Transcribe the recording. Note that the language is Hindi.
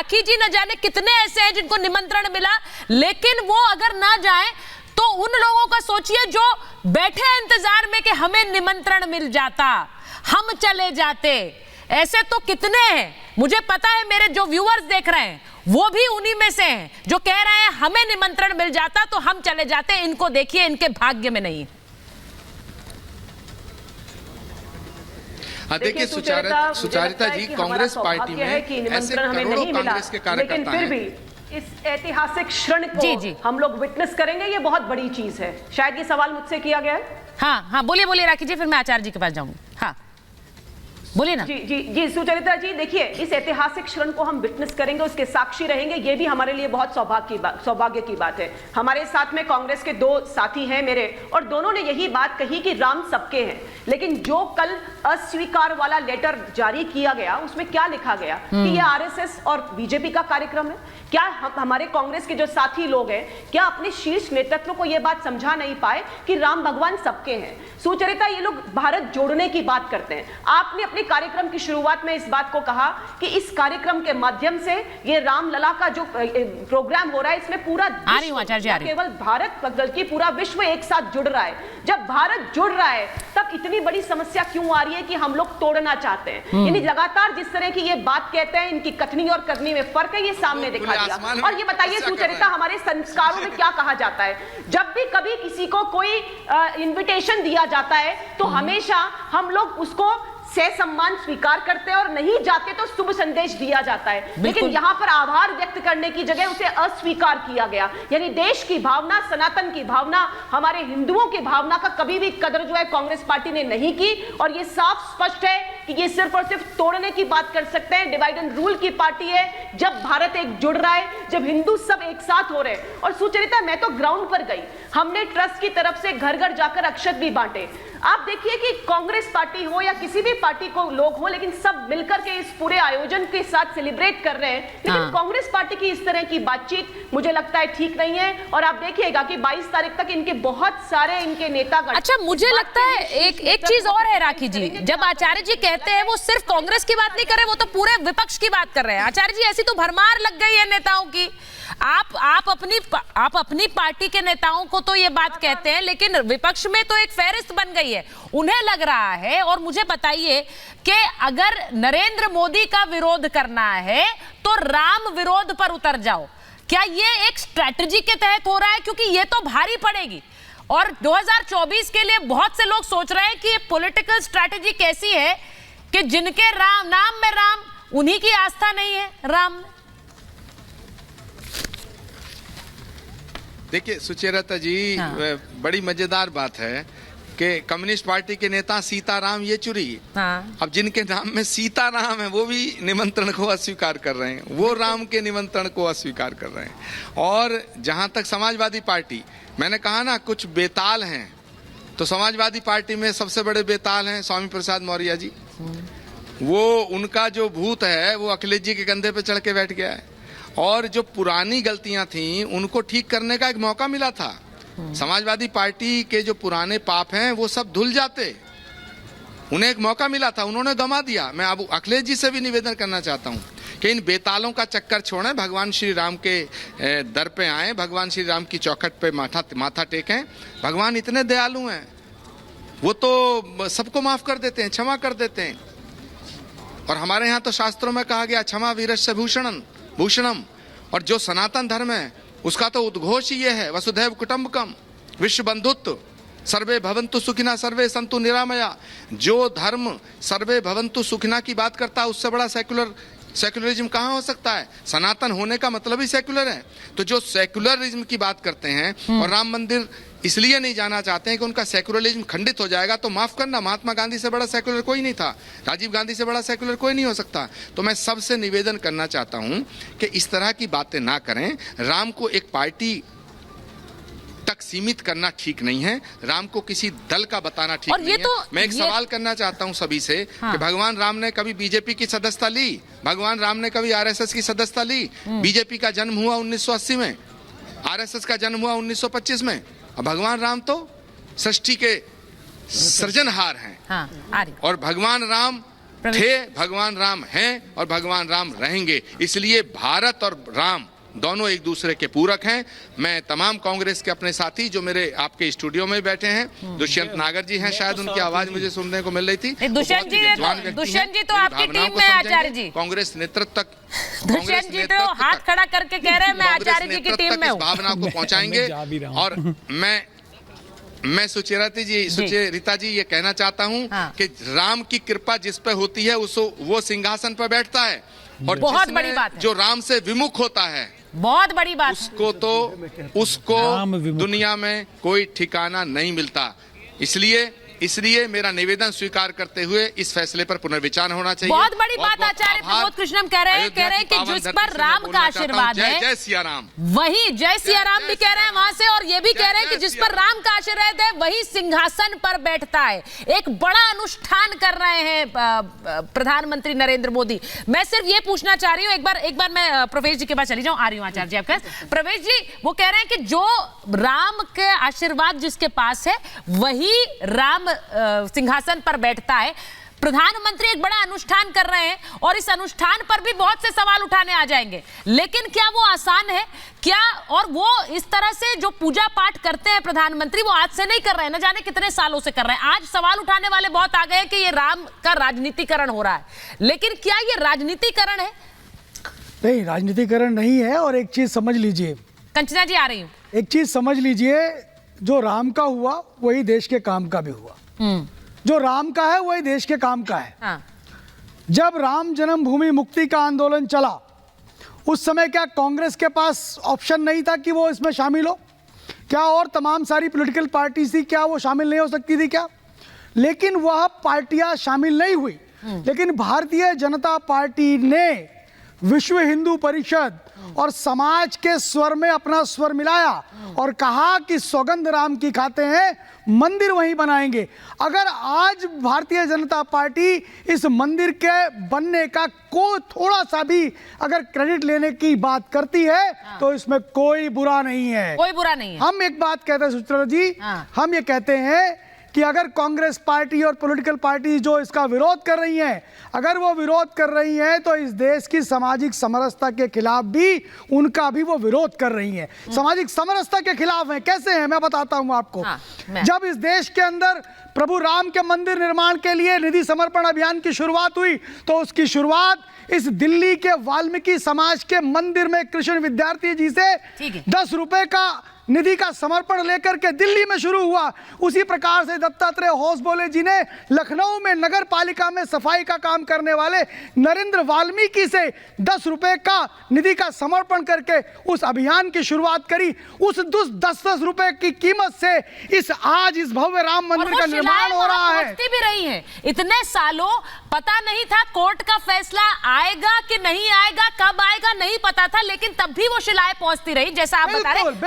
राखी जी न जाने कितने ऐसे हैं जिनको निमंत्रण मिला, लेकिन वो अगर ना जाए तो उन लोगों का सोचिए जो बैठे हैं इंतजार में कि हमें निमंत्रण मिल जाता, हम चले जाते। ऐसे तो कितने हैं, मुझे पता है मेरे जो व्यूअर्स देख रहे हैं वो भी उन्हीं में से हैं जो कह रहे हैं हमें निमंत्रण मिल जाता तो हम चले जाते। इनको देखिए, इनके भाग्य में नहीं। देखिए सुचारिता जी, कांग्रेस पार्टी में ऐसे करोड़ों कांग्रेस के कार्यकर्ता हैं। लेकिन फिर भी इस ऐतिहासिक क्षण को हम लोग विटनेस करेंगे, ये बहुत बड़ी चीज है। शायद ये सवाल मुझसे किया गया है। हाँ, बोलिए बोलिए राखी जी, फिर मैं आचार्य जी के पास जाऊंगी। हाँ बोलिए ना। जी सुचरिता जी, देखिए इस ऐतिहासिक क्षण को हम विटनेस करेंगे, उसके साक्षी रहेंगे, ये भी हमारे लिए बहुत सौभाग्य की बात है। हमारे साथ में कांग्रेस के दो साथी हैं मेरे, और दोनों ने यही बात कही कि राम सबके हैं। लेकिन जो कल अस्वीकार वाला लेटर जारी किया गया, उसमें क्या लिखा गया कि ये आरएसएस और बीजेपी का कार्यक्रम है? क्या हमारे कांग्रेस के जो साथी लोग हैं, क्या अपने शीर्ष नेतृत्व को यह बात समझा नहीं पाए कि राम भगवान सबके हैं? सुचरिता, ये लोग भारत जोड़ने की बात करते हैं। आपने अपने कार्यक्रम की शुरुआत में इस बात को कहा कि इस कार्यक्रम के माध्यम से ये रामलला का जो प्रोग्राम हो रहा है, इसमें पूरा केवल भारत बल्कि पूरा विश्व एक साथ जुड़ रहा है। जब भारत जुड़ रहा है तब इतनी बड़ी समस्या क्यों आ रही है कि हम लोग तोड़ना चाहते हैं? यानी लगातार जिस तरह की ये बात कहते हैं, इनकी कथनी और करनी में फर्क है, ये सामने दिखा दिया। और ये बताइए सुचरिता, हमारे संस्कारों में क्या कहा जाता है? जब भी कभी किसी को कोई इनविटेशन दिया जाता है तो हमेशा हम लोग उसको से सम्मान स्वीकार करते हैं, और नहीं जाते तो शुभ संदेश दिया जाता है। लेकिन यहां पर आभार व्यक्त करने की जगह उसे अस्वीकार किया गया। यानी देश की भावना, सनातन की भावना, हमारे हिंदुओं की भावना का कभी भी कदर जो है कांग्रेस पार्टी ने नहीं की। और ये साफ स्पष्ट है कि ये सिर्फ और सिर्फ तोड़ने की बात कर सकते हैं। डिवाइड एंड रूल की पार्टी है। जब भारत एक जुड़ रहा है, जब हिंदू सब एक साथ हो रहे हैं। और सुचरिता, मैं तो ग्राउंड पर गई, हमने ट्रस्ट की तरफ से घर घर जाकर अक्षत भी बांटे। आप देखिए कि कांग्रेस पार्टी हो या किसी भी पार्टी को लोग हो, लेकिन सब मिलकर के इस पूरे आयोजन के साथ सेलिब्रेट कर रहे हैं। लेकिन कांग्रेस पार्टी की इस तरह की बातचीत मुझे लगता है ठीक नहीं है। और आप देखिएगा कि 22 तारीख तक इनके बहुत सारे इनके नेतागण। अच्छा, मुझे लगता है एक चीज और है राखी जी, जब आचार्य जी कहते हैं वो सिर्फ कांग्रेस की बात नहीं कर रहे, वो तो पूरे विपक्ष की बात कर रहे हैं। आचार्य जी, ऐसी तो भरमार लग गई है नेताओं की। आप अपनी पार्टी के नेताओं को तो ये बात कहते हैं, लेकिन विपक्ष में तो एक फेहरिस्त बन गई है। उन्हें लग रहा है, और मुझे बताइए कि अगर नरेंद्र मोदी का विरोध करना है तो राम विरोध पर उतर जाओ। क्या ये एक स्ट्रैटेजी के तहत हो रहा है? क्योंकि ये तो भारी पड़ेगी। और 2024 के लिए बहुत से लोग सोच रहे हैं कि ये पॉलिटिकल स्ट्रैटेजी कैसी है कि जिनके नाम में राम, उन्हीं की आस्था नहीं है राम में। देखिए सुचेरता जी, बड़ी मजेदार बात है कि कम्युनिस्ट पार्टी के नेता सीताराम येचुरी, अब जिनके नाम में सीताराम है, वो भी निमंत्रण को अस्वीकार कर रहे हैं, वो राम के निमंत्रण को अस्वीकार कर रहे हैं। और जहां तक समाजवादी पार्टी, मैंने कहा ना कुछ बेताल हैं, तो समाजवादी पार्टी में सबसे बड़े बेताल हैं स्वामी प्रसाद मौर्य जी। वो उनका जो भूत है वो अखिलेश जी के कंधे पे चढ़ के बैठ गया है। और जो पुरानी गलतियां थी उनको ठीक करने का एक मौका मिला था। समाजवादी पार्टी के जो पुराने पाप हैं वो सब धुल जाते, उन्हें एक मौका मिला था, उन्होंने गंवा दिया। मैं अब अखिलेश जी से भी निवेदन करना चाहता हूं कि इन बेतालों का चक्कर छोड़ें, भगवान श्री राम के दर पे आएं, भगवान श्री राम की चौखट पे माथा टेकें। भगवान इतने दयालु हैं, वो तो सबको माफ कर देते हैं, क्षमा कर देते हैं। और हमारे यहाँ तो शास्त्रों में कहा गया क्षमा वीरस्य भूषणम। और जो सनातन धर्म है उसका तो उद्घोष ही ये है, वसुधैव कुटुंबकम, विश्व बंधुत्व, सर्वे भवन्तु सुखिना सर्वे सन्तु निरामया। जो धर्म सर्वे भवन्तु सुखिना की बात करता है, उससे बड़ा सेक्युलरिज्म कहाँ हो सकता है? सनातन होने का मतलब ही सेक्युलर है। तो जो सेक्युलरिज्म की बात करते हैं और राम मंदिर इसलिए नहीं जाना चाहते हैं कि उनका सेक्युलरिज्म खंडित हो जाएगा, तो माफ करना, महात्मा गांधी से बड़ा सेक्युलर कोई नहीं था, राजीव गांधी से बड़ा सेक्युलर कोई नहीं हो सकता। तो मैं सबसे निवेदन करना चाहता हूं कि इस तरह की बातें ना करें। राम को एक पार्टी तक सीमित करना ठीक नहीं है, राम को किसी दल का बताना ठीक नहीं है। मैं एक सवाल करना चाहता हूं सभी से कि भगवान राम ने कभी बीजेपी की सदस्यता ली? भगवान राम ने कभी आरएसएस की सदस्यता ली? बीजेपी का जन्म हुआ 1980 में, आरएसएस का जन्म हुआ 1925 में। भगवान राम तो सृष्टि के सृजनहार हैं। और भगवान राम थे, भगवान राम हैं और भगवान राम रहेंगे। इसलिए भारत और राम दोनों एक दूसरे के पूरक हैं। मैं तमाम कांग्रेस के अपने साथी जो मेरे आपके स्टूडियो में बैठे हैं, दुष्यंत नागर जी हैं, शायद उनकी आवाज मुझे सुनने को मिल रही थी। दुष्यंत जी तो आपकी टीम में आचार्य जी, कांग्रेस नेतृत्व तक, दुष्यंत जी तो हाथ खड़ा करके कह रहे हैं मैं आचार्य जी की टीम में हूं। भावना को पहुंचाएंगे। और मैं सुचेरिता जी ये कहना चाहता हूं कि राम की कृपा जिस पे होती है वो सिंहासन पर बैठता है, और बहुत बड़ी बात है। जो राम से विमुख होता है, बहुत बड़ी बात, उसको दुनिया में कोई ठिकाना नहीं मिलता। इसलिए मेरा निवेदन स्वीकार करते हुए इस फैसले पर पुनर्विचार होना चाहिए। बहुत बड़ी बात आचार्य प्रमोद कृष्णम कह रहे हैं कि जिस पर राम का आशीर्वाद है, जय सिया राम, वही जय सिया राम भी कह रहे हैं वहां से, और ये भी कह रहे हैं कि जिस पर राम का आशीर्वाद है वही सिंहासन पर बैठता है। एक बड़ा अनुष्ठान कर रहे हैं प्रधानमंत्री नरेंद्र मोदी। मैं सिर्फ ये पूछना चाह रही हूँ, एक बार मैं प्रवेश जी के पास चली जाऊं, आ रही हूँ आचार्य जी आपके पास। प्रवेश जी वो कह रहे हैं कि जो राम के आशीर्वाद जिसके पास है वही राम सिंहासन पर बैठता है। प्रधानमंत्री एक बड़ा अनुष्ठान कर रहे हैं और इस अनुष्ठान पर भी बहुत से सवाल उठाने आ जाएंगे, लेकिन क्या वो आसान है क्या? और वो इस तरह से जो पूजा पाठ करते हैं प्रधानमंत्री, वो आज से नहीं कर रहे हैं, न जाने कितने सालों से कर रहे हैं। आज सवाल उठाने वाले बहुत आ गए कि ये राम का राजनीतिकरण हो रहा है, लेकिन क्या ये राजनीतिकरण है? नहीं, राजनीतिकरण नहीं है। और एक चीज समझ लीजिए, कंचना जी आ रही हूँ, एक चीज समझ लीजिए, जो राम का हुआ वही देश के काम का भी हुआ। जो राम का है वही देश के काम का है। हाँ। जब राम जन्मभूमि मुक्ति का आंदोलन चला, उस समय क्या कांग्रेस के पास ऑप्शन नहीं था कि वो इसमें शामिल हो? क्या और तमाम सारी पॉलिटिकल पार्टी थी, क्या वो शामिल नहीं हो सकती थी क्या? लेकिन वह पार्टियां शामिल नहीं हुई। लेकिन भारतीय जनता पार्टी ने विश्व हिंदू परिषद और समाज के स्वर में अपना स्वर मिलाया और कहा कि सौगंध राम की खाते हैं, मंदिर वहीं बनाएंगे। अगर आज भारतीय जनता पार्टी इस मंदिर के बनने का थोड़ा सा भी अगर क्रेडिट लेने की बात करती है तो इसमें कोई बुरा नहीं है, कोई बुरा नहीं है। हम एक बात कहते हैं सुचित्रा जी, हम ये कहते हैं कि अगर कांग्रेस पार्टी और पॉलिटिकल पार्टी जो इसका विरोध कर रही हैं, अगर वो विरोध कर रही हैं तो इस देश की सामाजिक समरसता के खिलाफ भी उनका भी वो विरोध कर रही हैं। सामाजिक समरसता के खिलाफ हैं। कैसे हैं मैं बताता हूं आपको। जब इस देश के अंदर प्रभु राम के मंदिर निर्माण के लिए निधि समर्पण अभियान की शुरुआत हुई तो उसकी शुरुआत इस दिल्ली के वाल्मीकि समाज के मंदिर में कृष्ण विद्यार्थी जी से 10 रुपए का निधि का समर्पण लेकर के दिल्ली में शुरू हुआ। उसी प्रकार से दत्तात्रेय होसबोले जी ने लखनऊ में नगर पालिका में सफाई का काम करने वाले नरेंद्र वाल्मीकि से 10 रुपए का निधि का समर्पण करके उस अभियान की शुरुआत करी। उस 10-10 रुपए की कीमत से आज इस भव्य राम मंदिर का निर्माण हो रहा है। भी रही है इतने सालों, पता नहीं था कोर्ट का फैसला आएगा कि नहीं आएगा, कब आएगा नहीं पता था, लेकिन तब भी वो शिलाएं पहुंचती रही, जैसा आप बता रहे हैं।